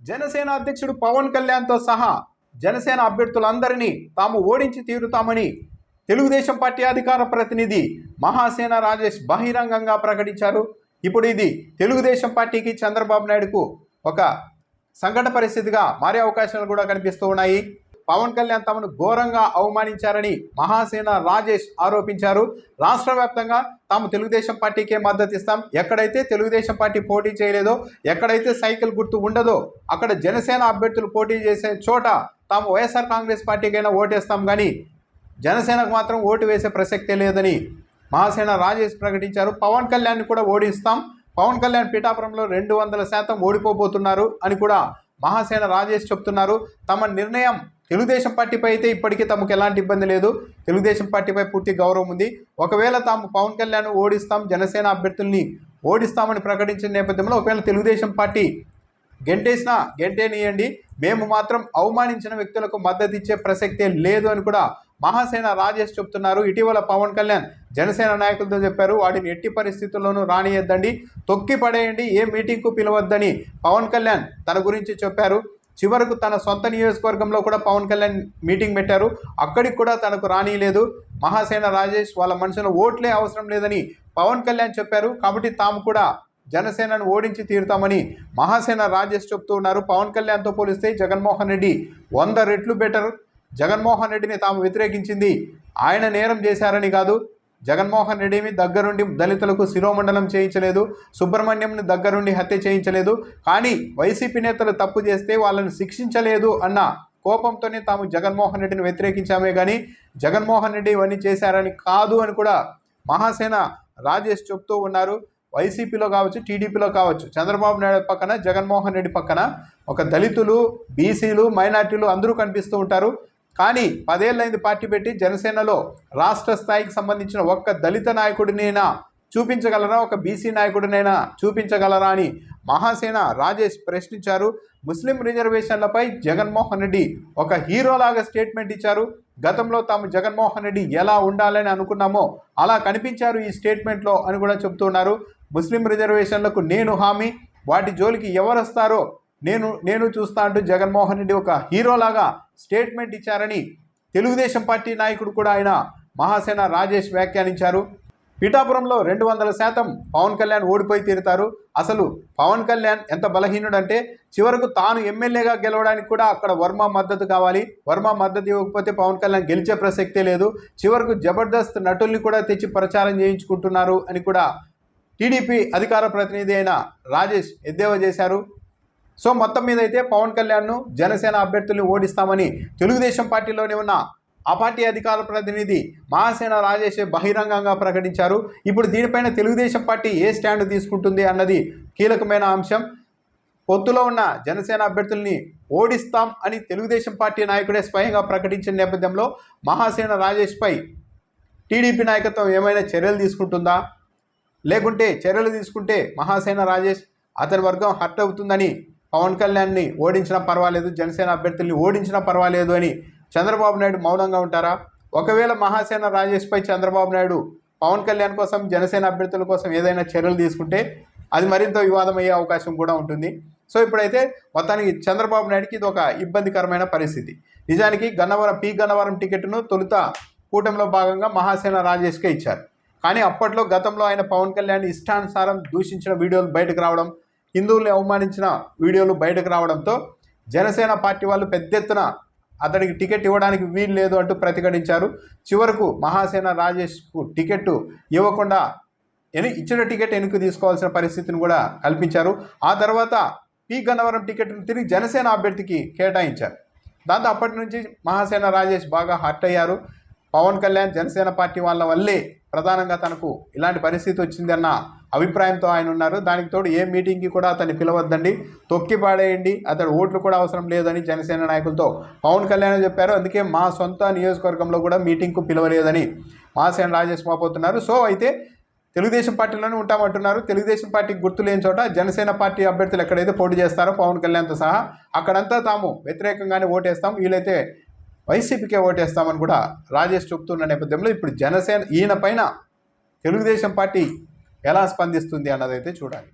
జనసేన అధ్యక్షుడు పవన్ కళ్యాణ్తో సహా జనసేన అభ్యర్థులందరినీ తాము ఓడించి తీరుతామని తెలుగుదేశం పార్టీ అధికార ప్రతినిధి మహాసేన రాజేష్ బహిరంగంగా ప్రకటించారు. ఇప్పుడు ఇది తెలుగుదేశం పార్టీకి చంద్రబాబు నాయుడుకు ఒక సంకట పరిస్థితిగా మారే అవకాశాలు కూడా కనిపిస్తూ ఉన్నాయి. పవన్ కళ్యాణ్ తమను ఘోరంగా అవమానించారని మహాసేన రాజేష్ ఆరోపించారు. రాష్ట్ర వ్యాప్తంగా తాము తెలుగుదేశం పార్టీకే మద్దతు ఇస్తాం, ఎక్కడైతే తెలుగుదేశం పార్టీ పోటీ చేయలేదో, ఎక్కడైతే సైకిల్ గుర్తు ఉండదో అక్కడ జనసేన అభ్యర్థులు పోటీ చేసే చోట తాము వైఎస్ఆర్ కాంగ్రెస్ పార్టీకైనా ఓటేస్తాం, కానీ జనసేనకు మాత్రం ఓటు వేసే ప్రసక్తే లేదని మహాసేన రాజేష్ ప్రకటించారు. పవన్ కళ్యాణ్ని కూడా ఓడిస్తాం, పవన్ కళ్యాణ్ పిఠాపురంలో 200% ఓడిపోబోతున్నారు అని కూడా మహాసేన రాజేష్ చెప్తున్నారు. తమ నిర్ణయం తెలుగుదేశం పార్టీపై అయితే ఇప్పటికీ తమకు ఎలాంటి ఇబ్బంది లేదు, తెలుగుదేశం పార్టీపై పూర్తి గౌరవం ఉంది. ఒకవేళ తాము పవన్ కళ్యాణ్ ఓడిస్తాం, జనసేన అభ్యర్థుల్ని ఓడిస్తామని ప్రకటించిన నేపథ్యంలో ఒకవేళ తెలుగుదేశం పార్టీ గెంటేసినా గెంటేనియండి, మేము మాత్రం అవమానించిన వ్యక్తులకు మద్దతు ఇచ్చే ప్రసక్తే లేదు అని కూడా మహాసేన రాజేష్ చెప్తున్నారు. ఇటీవల పవన్ కళ్యాణ్ జనసేన నాయకులతో చెప్పారు, వాటిని ఎట్టి పరిస్థితుల్లోనూ రానియద్దండి, తొక్కి పడేయండి, ఏ మీటింగ్కు పిలవద్దని పవన్ కళ్యాణ్ తన గురించి చెప్పారు. చివరకు తన సొంత నియోజకవర్గంలో కూడా పవన్ కళ్యాణ్ మీటింగ్ పెట్టారు, అక్కడికి కూడా తనకు రానియలేదు. మహాసేన రాజేష్ వాళ్ళ మనుషుల ఓట్లే అవసరం లేదని పవన్ కళ్యాణ్ చెప్పారు. కాబట్టి తాము కూడా జనసేనను ఓడించి తీరుతామని మహాసేన రాజేష్ చెప్తూ ఉన్నారు. పవన్ కళ్యాణ్తో పోలిస్తే జగన్మోహన్ రెడ్డి 100 రెట్లు బెటర్. జగన్మోహన్ రెడ్డిని తాము వ్యతిరేకించింది ఆయన నేరం చేశారని కాదు, జగన్మోహన్ రెడ్డిని దగ్గరుండి దళితులకు శిరోమండలం చేయించలేదు, సుబ్రహ్మణ్యంని దగ్గరుండి హత్య చేయించలేదు, కానీ వైసీపీ నేతలు తప్పు చేస్తే వాళ్ళని శిక్షించలేదు అన్న కోపంతోనే తాము జగన్మోహన్ రెడ్డిని వ్యతిరేకించామే కానీ జగన్మోహన్ రెడ్డి ఇవన్నీ చేశారని కాదు అని కూడా మహాసేన రాజేష్ చెప్తూ ఉన్నారు. వైసీపీలో కావచ్చు, టీడీపీలో కావచ్చు, చంద్రబాబు నాయుడు పక్కన జగన్మోహన్ రెడ్డి పక్కన ఒక దళితులు, బీసీలు, మైనార్టీలు అందరూ కనిపిస్తూ ఉంటారు. కానీ 10 ఏళ్ళైంది పార్టీ పెట్టి, జనసేనలో రాష్ట్ర స్థాయికి సంబంధించిన ఒక్క దళిత నాయకుడినైనా చూపించగలరా, ఒక బీసీ నాయకుడినైనా చూపించగలరా అని మహాసేన రాజేష్ ప్రశ్నించారు. ముస్లిం రిజర్వేషన్లపై జగన్మోహన్ రెడ్డి ఒక హీరోలాగా స్టేట్మెంట్ ఇచ్చారు. గతంలో తాము జగన్మోహన్ రెడ్డి ఎలా ఉండాలని అనుకున్నామో అలా కనిపించారు ఈ స్టేట్మెంట్లో అని కూడా చెప్తున్నారు. ముస్లిం రిజర్వేషన్లకు నేను హామీ, వాటి జోలికి ఎవరు వస్తారో నేను చూస్తా అంటూ జగన్మోహన్ రెడ్డి ఒక హీరోలాగా స్టేట్మెంట్ ఇచ్చారని తెలుగుదేశం పార్టీ నాయకుడు కూడా ఆయన మహాసేన రాజేష్ వ్యాఖ్యానించారు. పిఠాపురంలో 200% పవన్ కళ్యాణ్ ఓడిపోయి తీరుతారు. అసలు పవన్ కళ్యాణ్ ఎంత బలహీనుడంటే చివరకు తాను ఎమ్మెల్యేగా గెలవడానికి కూడా అక్కడ వర్మ మద్దతు కావాలి, వర్మ మద్దతు ఇవ్వకపోతే పవన్ కళ్యాణ్ గెలిచే ప్రసక్తే లేదు. చివరకు జబర్దస్త్ నటుల్ని కూడా తెచ్చి ప్రచారం చేయించుకుంటున్నారు అని కూడా టీడీపీ అధికార ప్రతినిధి అయిన రాజేష్ ఎద్దేవా చేశారు. సో మొత్తం మీద అయితే పవన్ కళ్యాణ్ను జనసేన అభ్యర్థుల్ని ఓడిస్తామని తెలుగుదేశం పార్టీలోనే ఉన్న ఆ పార్టీ అధికార ప్రతినిధి మహాసేన రాజేష్ బహిరంగంగా ప్రకటించారు. ఇప్పుడు దీనిపైన తెలుగుదేశం పార్టీ ఏ స్టాండ్ తీసుకుంటుంది అన్నది కీలకమైన అంశం. పొత్తులో ఉన్న జనసేన అభ్యర్థుల్ని ఓడిస్తాం అని తెలుగుదేశం పార్టీ నాయకుడే స్వయంగా ప్రకటించిన నేపథ్యంలో మహాసేన రాజేష్పై టీడీపీ నాయకత్వం ఏమైనా చర్యలు తీసుకుంటుందా, లేకుంటే చర్యలు తీసుకుంటే మహాసేన రాజేష్ అతని వర్గం హర్ట్ అవుతుందని పవన్ కళ్యాణ్ని ఓడించినా పర్వాలేదు, జనసేన అభ్యర్థుల్ని ఓడించినా పర్వాలేదు అని చంద్రబాబు నాయుడు మౌనంగా ఉంటారా? ఒకవేళ మహాసేన రాజేష్పై చంద్రబాబు నాయుడు పవన్ కళ్యాణ్ కోసం, జనసేన అభ్యర్థుల కోసం ఏదైనా చర్యలు తీసుకుంటే అది మరింత వివాదం అయ్యే అవకాశం కూడా ఉంటుంది. సో ఇప్పుడైతే మొత్తానికి చంద్రబాబు నాయుడుకి ఇది ఒక ఇబ్బందికరమైన పరిస్థితి. నిజానికి గన్నవరం టికెట్ను తొలుత కూటమిలో భాగంగా మహాసేన రాజేష్కే ఇచ్చారు. కానీ అప్పట్లో గతంలో ఆయన పవన్ కళ్యాణ్ ఇష్టానుసారం దూషించిన వీడియోలు బయటకు రావడం, హిందువుల్ని అవమానించిన వీడియోలు బయటకు రావడంతో జనసేన పార్టీ వాళ్ళు పెద్ద ఎత్తున అతడికి టికెట్ ఇవ్వడానికి వీలు లేదు అంటూ ప్రతిఘటించారు. చివరకు మహాసేన రాజేష్కు టికెట్ ఇవ్వకుండా ఇచ్చిన టికెట్ వెనక్కి తీసుకోవాల్సిన పరిస్థితిని కూడా కల్పించారు. ఆ తర్వాత గన్నవరం టికెట్ను తిరిగి జనసేన అభ్యర్థికి కేటాయించారు. దాంతో అప్పటి నుంచి మహాసేన రాజేష్ బాగా హర్ట్ అయ్యారు. పవన్ కళ్యాణ్, జనసేన పార్టీ వాళ్ళ వల్లే ప్రధానంగా తనకు ఇలాంటి పరిస్థితి వచ్చింది అన్న అభిప్రాయంతో ఆయన ఉన్నారు. దానికి తోడు ఏ మీటింగ్కి కూడా అతన్ని పిలవద్దండి, తొక్కి పాడేయండి, అతడు ఓట్లు కూడా అవసరం లేదని జనసేన నాయకులతో పవన్ కళ్యాణ్ చెప్పారు. అందుకే మా సొంత నియోజకవర్గంలో కూడా మీటింగ్కు పిలవలేదని మహాసేన రాజేష్ మాపోతున్నారు. సో అయితే తెలుగుదేశం పార్టీలోనే ఉంటామంటున్నారు. తెలుగుదేశం పార్టీకి గుర్తు లేని చోట జనసేన పార్టీ అభ్యర్థులు ఎక్కడైతే పోటీ చేస్తారో పవన్ కళ్యాణ్తో సహా అక్కడంతా తాము వ్యతిరేకంగానే ఓటేస్తాం, వీలైతే వైసీపీకే ఓటేస్తామని కూడా రాజేష్ చెప్తున్న నేపథ్యంలో ఇప్పుడు జనసేన ఈయన పైన తెలుగుదేశం పార్టీ ఎలా స్పందిస్తుంది అన్నదైతే చూడాలి.